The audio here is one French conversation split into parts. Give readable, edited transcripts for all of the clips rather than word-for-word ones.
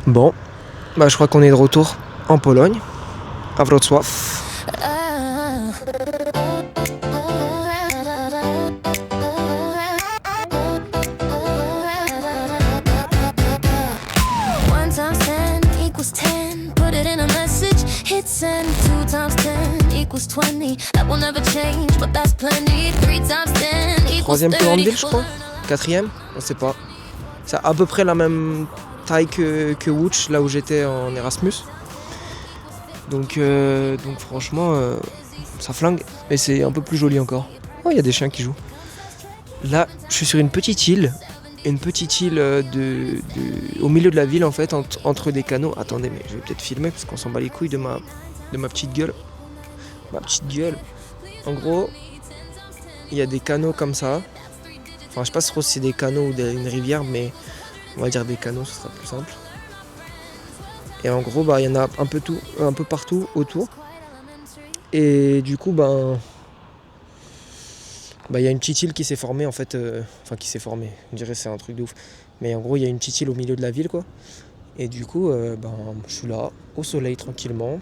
Bon, bah je crois qu'on est de retour en Pologne, à Wrocław. Send 2 times 10 equals 20. That will never change, but that's plenty. 3 times 10 equals 30. Troisième plus grande ville, je crois. Quatrième, on sait pas. C'est à peu près la même taille que Łódź, là où j'étais en Erasmus. Donc franchement, ça flingue. Mais c'est un peu plus joli encore. Oh, il y a des chiens qui jouent. Là, je suis sur une petite île. Au milieu de la ville en fait, entre des canaux. Attendez, mais je vais peut-être filmer parce qu'on s'en bat les couilles de ma petite gueule. Ma petite gueule. En gros, il y a des canaux comme ça. Enfin, je sais pas si c'est des canaux ou une rivière, mais on va dire des canaux, ce sera plus simple. Et en gros, bah, il y en a un peu partout autour. Et du coup, il y a une petite île qui s'est formée en fait, qui s'est formée, on dirait c'est un truc de ouf. Mais en gros il y a une petite île au milieu de la ville quoi. Et du coup je suis là, au soleil tranquillement.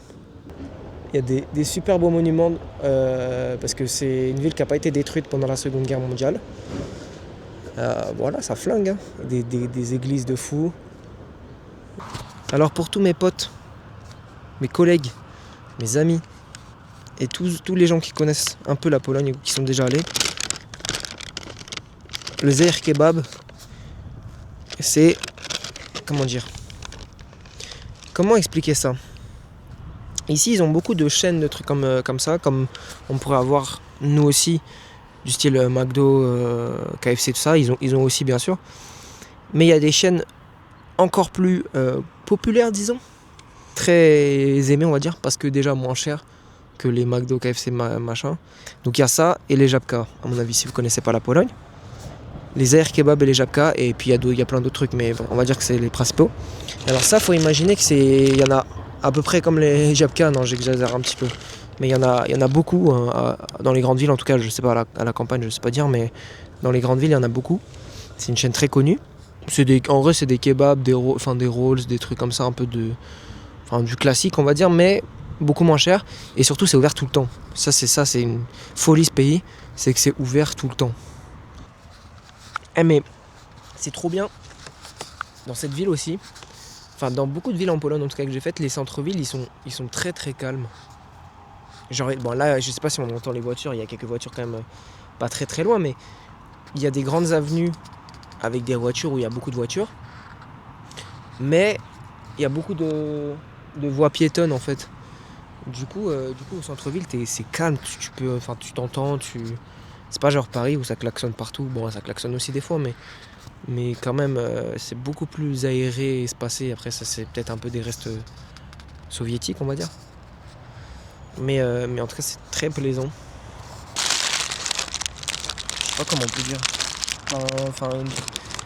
Il y a des super beaux monuments parce que c'est une ville qui n'a pas été détruite pendant la Seconde Guerre mondiale. Voilà, ça flingue, hein. Des églises de fous. Alors pour tous mes potes, mes collègues, mes amis et tous les gens qui connaissent un peu la Pologne ou qui sont déjà allés, le Zehr Kebab, c'est... Comment dire ? Comment expliquer ça ? Ici, ils ont beaucoup de chaînes de trucs comme ça, comme on pourrait avoir nous aussi, du style McDo, KFC, tout ça. Ils ont aussi, bien sûr. Mais il y a des chaînes encore plus populaires, disons. Très aimées, on va dire, parce que déjà moins cher que les McDo, KFC, machin. Donc il y a ça et les Żabka, à mon avis, si vous ne connaissez pas la Pologne. Les Zehr Kebab et les Żabka, et puis il y a plein d'autres trucs, mais bon, on va dire que c'est les principaux. Alors ça, faut imaginer il y en a à peu près comme les Żabka, non j'exagère un petit peu, mais il y en a beaucoup, dans les grandes villes en tout cas, je sais pas, à la campagne je sais pas dire, mais dans les grandes villes il y en a beaucoup. C'est une chaîne très connue. En vrai c'est des kebabs, des rolls, des trucs comme ça, un peu du classique on va dire, mais beaucoup moins cher, et surtout c'est ouvert tout le temps. C'est une folie ce pays, c'est que c'est ouvert tout le temps. Mais c'est trop bien dans cette ville aussi, enfin dans beaucoup de villes en Pologne en tout cas que j'ai faites, les centres-villes ils sont très très calmes. Genre bon là je sais pas si on entend les voitures, il y a quelques voitures quand même pas très très loin, mais il y a des grandes avenues avec des voitures où il y a beaucoup de voitures, mais il y a beaucoup de voies piétonnes en fait. Du coup au centre-ville c'est calme, tu t'entends, c'est pas genre Paris où ça klaxonne partout. Bon, ça klaxonne aussi des fois, mais quand même, c'est beaucoup plus aéré, espacé. Après, ça, c'est peut-être un peu des restes soviétiques, on va dire. Mais en tout cas, c'est très plaisant. Je sais pas comment on peut dire.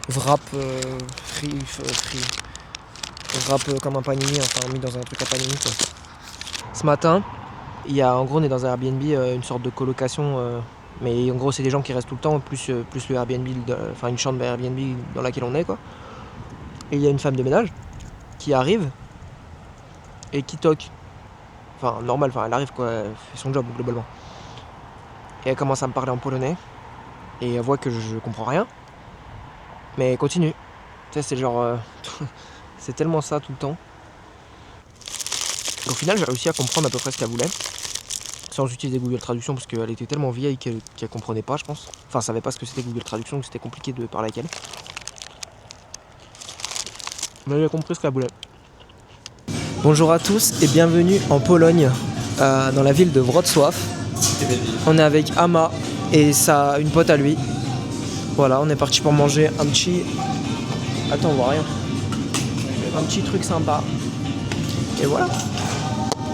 Wrap wrap comme un panini, mis dans un truc à panini, quoi. Ce matin, en gros, on est dans un Airbnb, une sorte de colocation. Mais en gros, c'est des gens qui restent tout le temps, plus le Airbnb, une chambre Airbnb dans laquelle on est, quoi. Et il y a une femme de ménage qui arrive et qui toque. Normal, elle arrive, quoi, elle fait son job, globalement. Et elle commence à me parler en polonais. Et elle voit que je comprends rien. Mais elle continue. Tu sais, c'est genre... c'est tellement ça tout le temps. Au final, j'ai réussi à comprendre à peu près ce qu'elle voulait. Sans utiliser Google Traduction parce qu'elle était tellement vieille qu'elle comprenait pas, je pense. Enfin, elle savait pas ce que c'était Google Traduction, que c'était compliqué de parler avec elle. Mais elle a compris ce qu'elle voulait. Bonjour à tous et bienvenue en Pologne, dans la ville de Wrocław. On est avec Ama et une pote à lui. Voilà, on est parti pour manger un petit... Attends, on voit rien. Un petit truc sympa. Et voilà.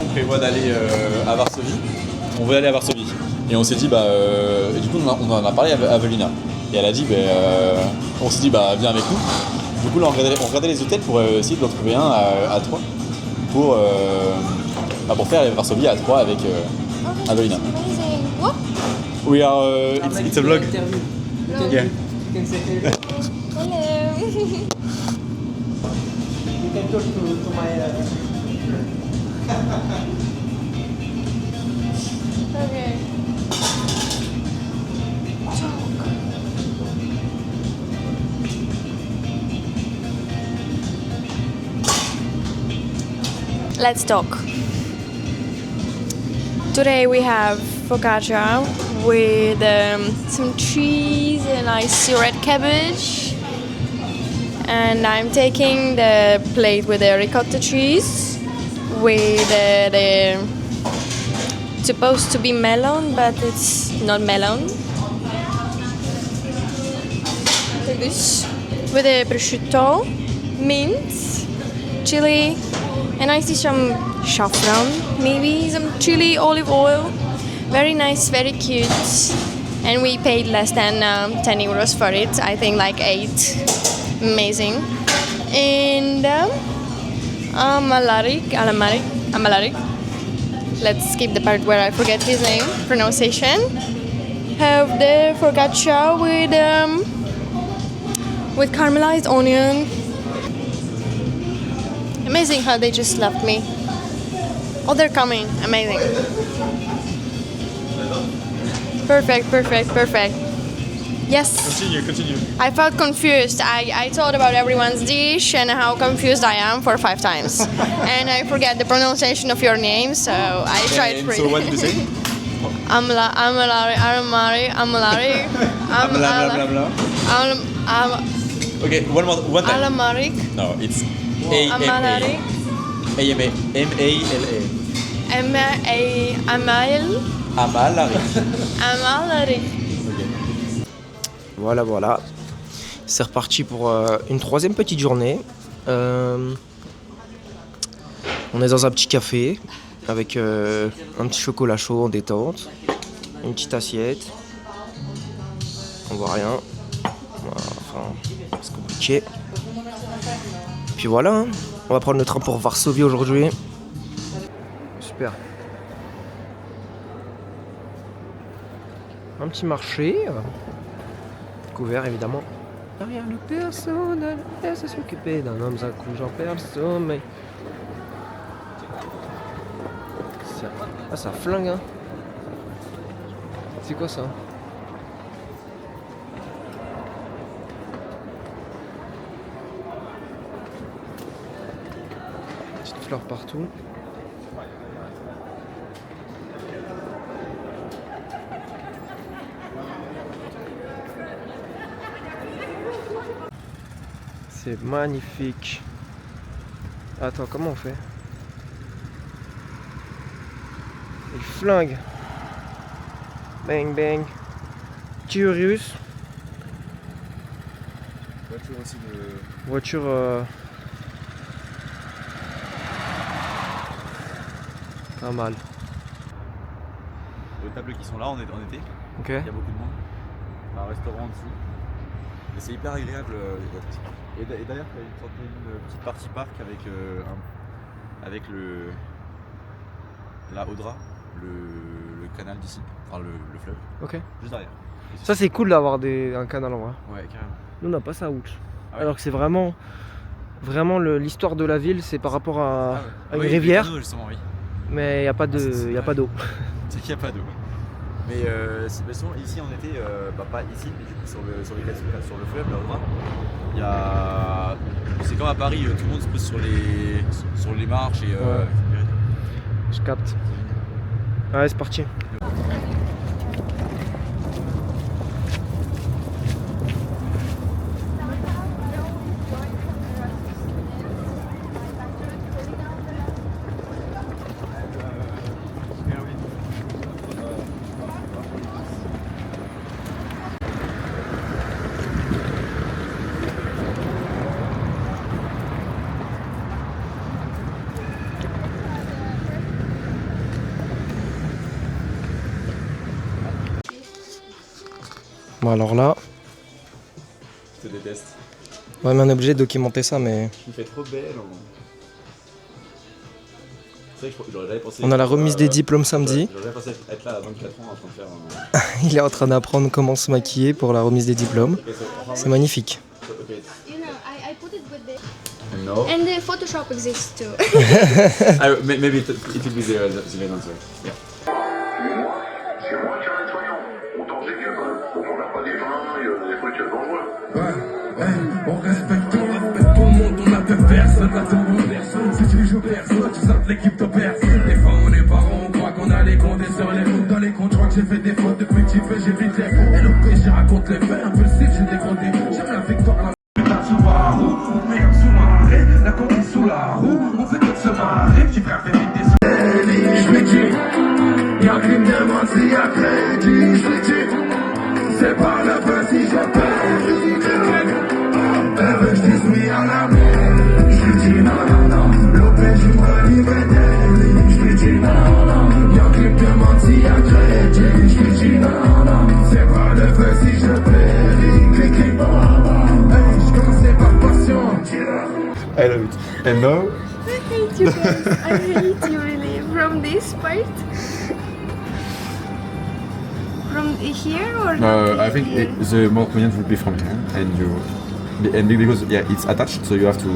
On prévoit d'aller à Varsovie. On veut aller à Varsovie. Et on s'est dit, et du coup, on en a parlé à Evelina. Et elle a dit, on s'est dit, viens avec nous. Du coup, là, on regardait les hôtels pour essayer d'en trouver un à 3 pour faire Varsovie à 3 avec Evelina. What? We are, it's a vlog. Yeah. Hello. told to my... Okay. Let's talk. Today we have focaccia with some cheese and I see red cabbage. And I'm taking the plate with the ricotta cheese with the supposed to be melon, but it's not melon. Like this, with the prosciutto, mint, chili, and I see some saffron, maybe some chili, olive oil. Very nice, very cute. And we paid less than 10 euros for it. I think like 8. Amazing. And Amalaric. Let's skip the part where I forget his name, pronunciation. Have the focaccia with caramelized onion. Amazing how they just left me. Oh, they're coming. Amazing. Perfect. Yes. Continue. I felt confused. I thought about everyone's dish and how confused I am for 5 times. And I forget the pronunciation of your name, so I tried to read. So what did you say? Amalari. Okay, one time. Alamaric. No, it's A-M-A. Amalaric. A-M-A. M-A-L-A. Amalaric. Voilà. C'est reparti pour une 3e petite journée. On est dans un petit café avec un petit chocolat chaud en détente, une petite assiette. On voit rien. Voilà, enfin, c'est compliqué. Puis voilà, hein. On va prendre le train pour Varsovie aujourd'hui. Super. Un petit marché. Couvert évidemment. Derrière le personnel, laisse s'occuper d'un homme à coup, j'en perds le sommeil. Ah, ça flingue, hein. C'est quoi ça? Petite fleur partout. C'est magnifique. Attends, comment on fait? Il flingue. Bang. Turius. Voiture aussi de... Voiture... Pas mal. Les tables qui sont là en été. Ok. Il y a beaucoup de monde. Il y a un restaurant en dessous. Et c'est hyper agréable. Et d'ailleurs, il y a une petite partie parc avec la Odra, le canal d'ici, enfin le fleuve. Ok. Juste derrière. Ça c'est cool d'avoir un canal en vrai. Ouais, carrément. Nous on n'a pas ça à Ouch. Ah ouais. Alors que c'est vraiment l'histoire de la ville, c'est par rapport à une Oui, rivière. Canaux, justement, oui. Mais il n'y a pas d'eau. C'est qu'il n'y a pas d'eau. Mais ici en été, pas ici, mais du coup sur le fleuve, la Odra, il y a... C'est comme à Paris, tout le monde se pose sur les marches et... Ouais. Je capte. Ouais, c'est parti. Bon alors là, Je te déteste. ouais, mais on est obligé de documenter ça, mais Il fait trop belle. C'est vrai que j'aurais jamais pensé. on a la remise des diplômes samedi. J'aurais jamais pensé être là à 24 ans en train de faire Il est en train d'apprendre comment se maquiller pour la remise des diplômes. C'est magnifique. No. And the Photoshop exists too. Maybe it will be the main answer. Yeah. C'est moi qui en nettoyant. On t'en sait que on n'a pas des vins, des trucs dangereux. Ouais, on respecte tout le monde, on n'a fait personne, la terre on personne. Si tu joues personne, tu sens que l'équipe te perce. Des fois on est parents, on croit qu'on a les comptes sur les routes. Dans les comptes, je crois que j'ai fait des fautes depuis que tu fais, j'évite les fautes. Et le péché raconte les faits, impulsif, j'ai dégrondé. J'aime la victoire, la Subaru, merde sous marée, la conduite sous la roue, on fait tout se marrer, petit frère fait vite des sous. Je lui dis, y'a crime de monde s'il y a crédit, je lui dis, c'est par le feu si je péris. Elle veut que je dise oui à la mer, je lui dis non, l'OPJ me livre d'elle, je lui dis non, y'a crime de monde s'il y a crédit, je lui dis non, c'est par le feu si je péris, clic, I love it. And now? I hate you guys. I hate you really. From this part? From here or I think here? the more convenient would be from here, and because yeah, it's attached, so you have to.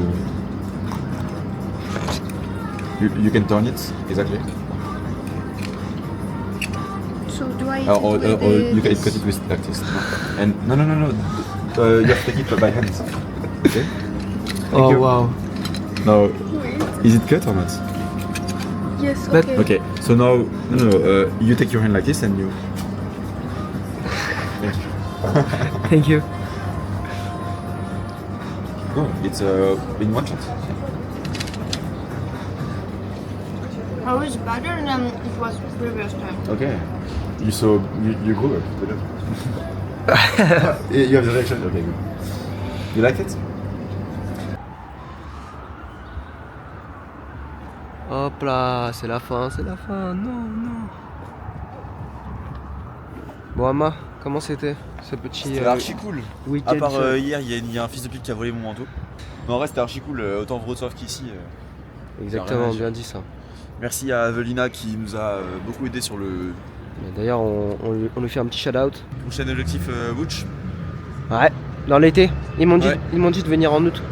You can turn it exactly, So do I or you can cut it with like this. And no. You have to take it by hand. Okay. Oh you. wow. Now, Wait. is it cut or not? Yes, But- okay. Okay. So now, no. You take your hand like this, and you. Thank you. Go. It's in one shot. How is better than it was previous time? Okay. You grew up. Good. You have the reaction. Okay, good. You like it? Hop là, c'est la fin, non. Bon Ama, comment c'était ce petit C'était archi cool. week-end À part sur- hier, il y a un fils de pute qui a volé mon manteau. Mais en vrai, c'était archi cool, autant Wrocław qu'ici. Exactement, rien à bien dit ça. Merci à Avelina qui nous a beaucoup aidé sur le D'ailleurs, on lui fait un petit shout-out. prochain objectif Butch. Ouais, dans l'été. Ils m'ont dit, Ouais. ils m'ont dit de venir en août.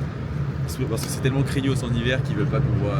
Parce que c'est tellement craignos en hiver qu'ils veulent pas qu'on voit.